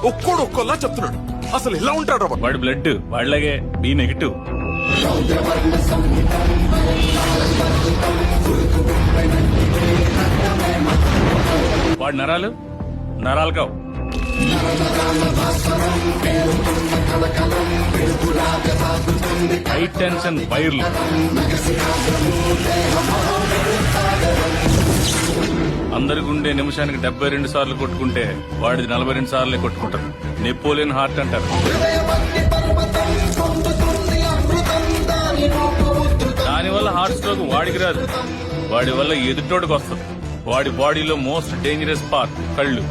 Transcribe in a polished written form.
ఒక్కోడు ఒక్కోలా చెప్తున్నాడు. అసలు ఇలా ఉంటాడు రా. వాడి బ్లడ్ వాళ్ళగే బి నెగిటివ్. వాడి నరాలు నరాలు కావు. హై టెన్షన్ వైర్లు. అందరి గుండె నిమిషానికి 72 సార్లు కొట్టుకుంటే వాడిది 42 సార్లే కొట్టుకుంటారు. నెపోలియన్ హార్ట్ అంటారు. దానివల్ల హార్ట్ స్ట్రోక్ వాడికి రాదు, వాడి వల్ల ఎదుటోడికి వస్తుంది. వాడి బాడీలో మోస్ట్ డేంజరస్ పార్ట్ కళ్ళు.